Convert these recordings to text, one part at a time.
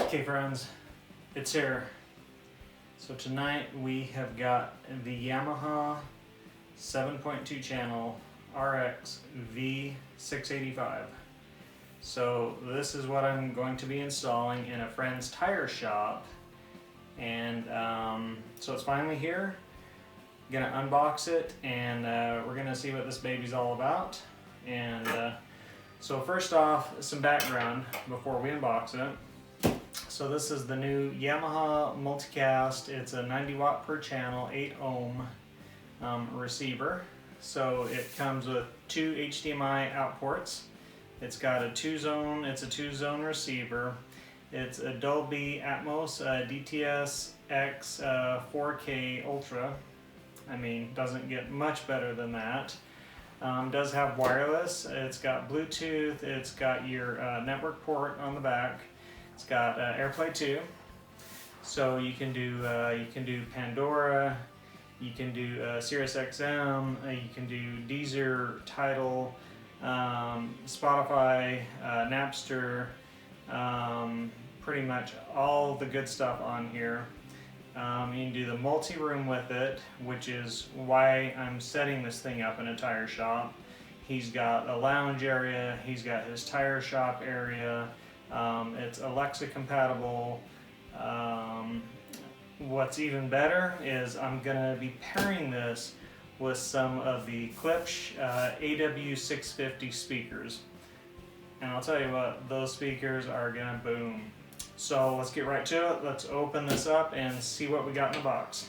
Okay friends, it's here. So tonight we have got the Yamaha 7.2 channel RX-V685. So this is what I'm going to be installing in a friend's tire shop, and so it's finally here. I'm gonna unbox it, and we're gonna see what this baby's all about. And so first off, some background before we unbox it. So this is the new Yamaha multicast. It's a 90 watt per channel, 8 ohm receiver. So it comes with 2 HDMI out ports. It's got a two zone receiver. It's a Dolby Atmos DTS X 4K Ultra. I mean, doesn't get much better than that. Does have wireless. It's got Bluetooth. It's got your network port on the back. It's got airplay too, so you can do Pandora, you can do Sirius XM, you can do Deezer, Tidal, Spotify, Napster, pretty much all the good stuff on here. You can do the multi-room with it, which is why I'm setting this thing up in a tire shop. He's got a lounge area, he's got his tire shop area. It's Alexa compatible. What's even better is I'm gonna be pairing this with some of the Klipsch AW650 speakers, and I'll tell you what, those speakers are gonna boom. So let's get right to it. Let's open this up and see what we got in the box.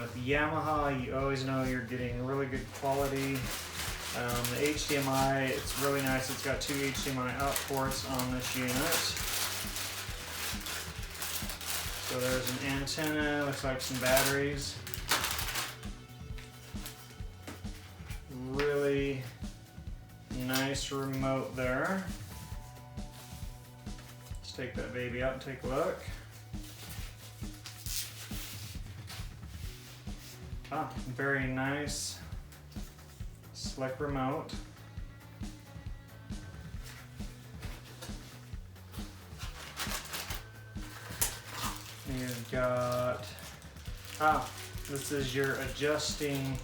With Yamaha, you always know you're getting really good quality. The HDMI, it's really nice. It's got 2 HDMI out ports on this unit. So there's an antenna, looks like some batteries. Really nice remote there. Let's take that baby out and take a look. Ah, very nice, slick remote. You've got, this is your adjusting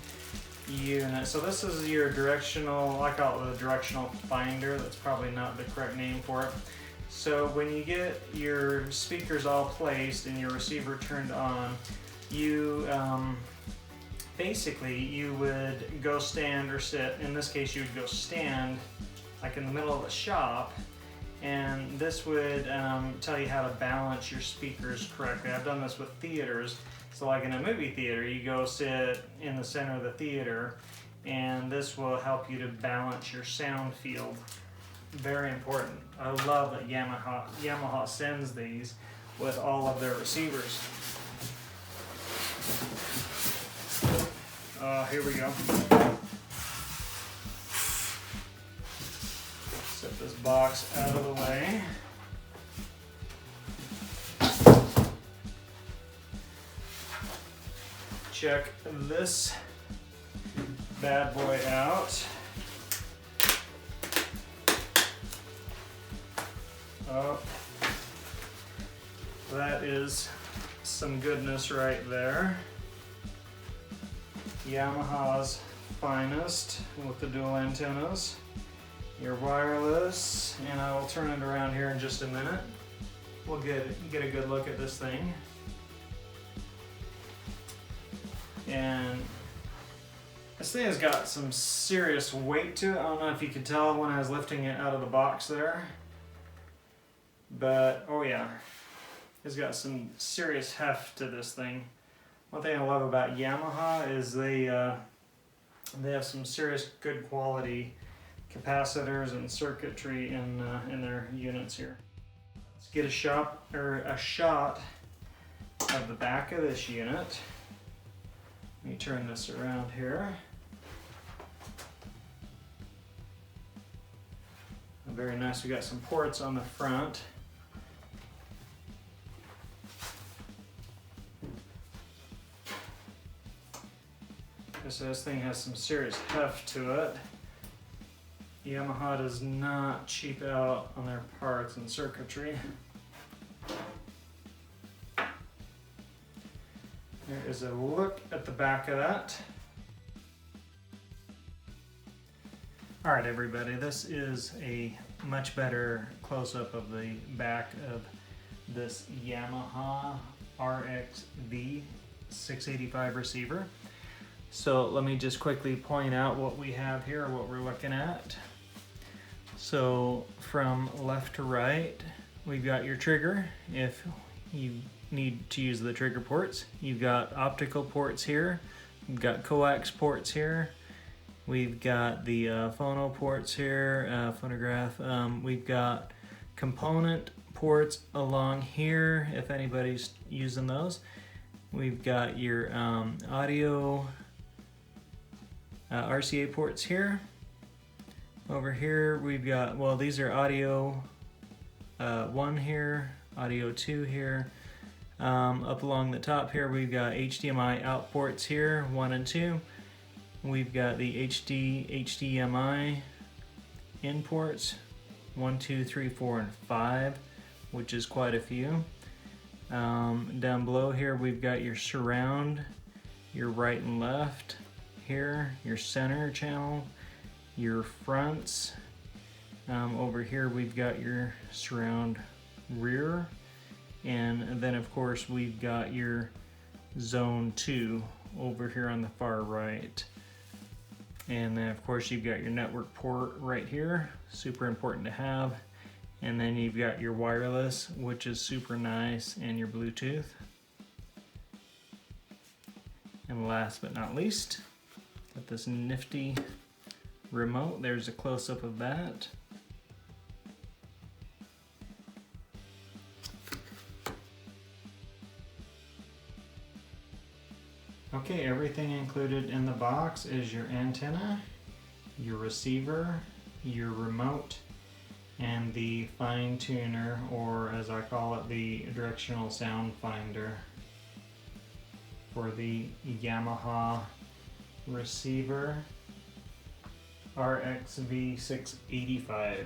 unit. So this is your directional, I call it the directional finder. That's probably not the correct name for it. So when you get your speakers all placed and your receiver turned on, you, basically, you would go stand or sit. In this case, you would go stand, like in the middle of the shop, and this would tell you how to balance your speakers correctly. I've done this with theaters. So like in a movie theater, you go sit in the center of the theater, and this will help you to balance your sound field. Very important. I love that Yamaha sends these with all of their receivers. Here we go. Set this box out of the way. Check this bad boy out. Oh, that is some goodness right there. Yamaha's finest with the dual antennas. Your wireless, and I will turn it around here in just a minute. We'll get a good look at this thing. And this thing has got some serious weight to it. I don't know if you could tell when I was lifting it out of the box there, but oh yeah, it's got some serious heft to this thing. One thing I love about Yamaha is they have some serious good quality capacitors and circuitry in their units here. Let's get a shot of the back of this unit. Let me turn this around here. Very nice, we got some ports on the front. So this thing has some serious heft to it. Yamaha does not cheap out on their parts and circuitry. There is a look at the back of that. All right, everybody, this is a much better close-up of the back of this Yamaha RX-V685 receiver. So let me just quickly point out what we have here, what we're looking at. So from left to right, we've got your trigger. If you need to use the trigger ports, you've got optical ports here, you've got coax ports here, we've got the phono ports here, phonograph. We've got component ports along here, if anybody's using those. We've got your audio RCA ports here. Over here we've got, well, these are audio 1 here, audio 2 here. Up along the top here we've got HDMI out ports here, 1 and 2. We've got the HDMI in ports, 1, 2, 3, 4, and 5, which is quite a few. Down below here we've got your surround, your right and left here, your center channel, your fronts. Over here we've got your surround rear, and then of course we've got your zone 2 over here on the far right. And then of course you've got your network port right here, super important to have. And then you've got your wireless, which is super nice, and your Bluetooth. And last but not least, got this nifty remote. There's a close-up of that. Okay, everything included in the box is your antenna, your receiver, your remote, and the fine tuner, or as I call it, the directional sound finder for the Yamaha Receiver RX-V685.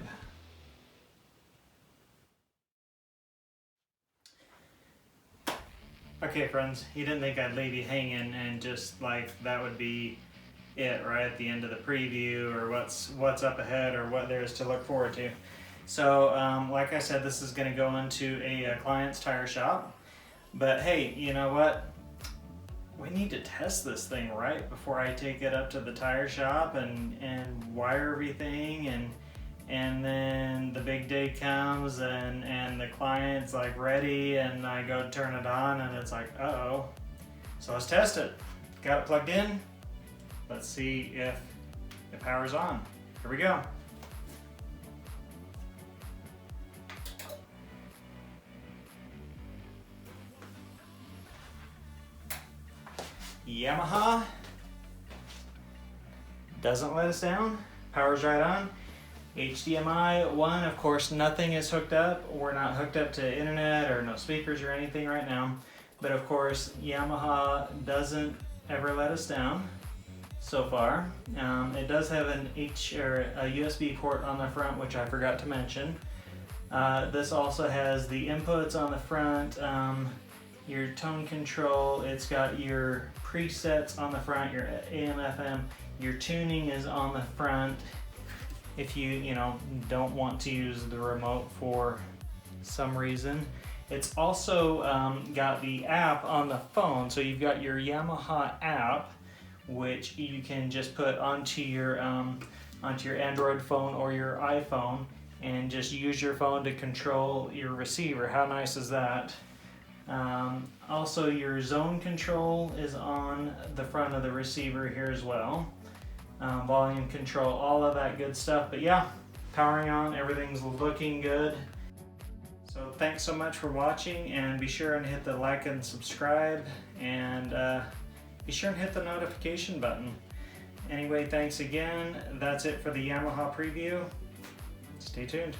Okay friends, you didn't think I'd leave you hanging and just like that would be it right at the end of the preview, or what's up ahead, or what there is to look forward to. So like I said, this is going to go into a client's tire shop, but hey, you know what? We need to test this thing right before I take it up to the tire shop and wire everything, and then the big day comes and the client's like ready, and I go to turn it on and it's like, uh-oh. So let's test it. Got it plugged in. Let's see if the power's on. Here we go. Yamaha doesn't let us down. Power's right on. HDMI 1, of course, nothing is hooked up. We're not hooked up to internet or no speakers or anything right now. But of course, Yamaha doesn't ever let us down so far. It does have a USB port on the front, which I forgot to mention. This also has the inputs on the front, your tone control. It's got your presets on the front, your AM, FM. Your tuning is on the front if you don't want to use the remote for some reason. It's also got the app on the phone, so you've got your Yamaha app, which you can just put onto your Android phone or your iPhone and just use your phone to control your receiver. How nice is that? Also, your zone control is on the front of the receiver here as well. Volume control, all of that good stuff. But yeah, powering on, everything's looking good. So thanks so much for watching, and be sure and hit the like and subscribe, and be sure and hit the notification button. Anyway, thanks again. That's it for the Yamaha preview. Stay tuned.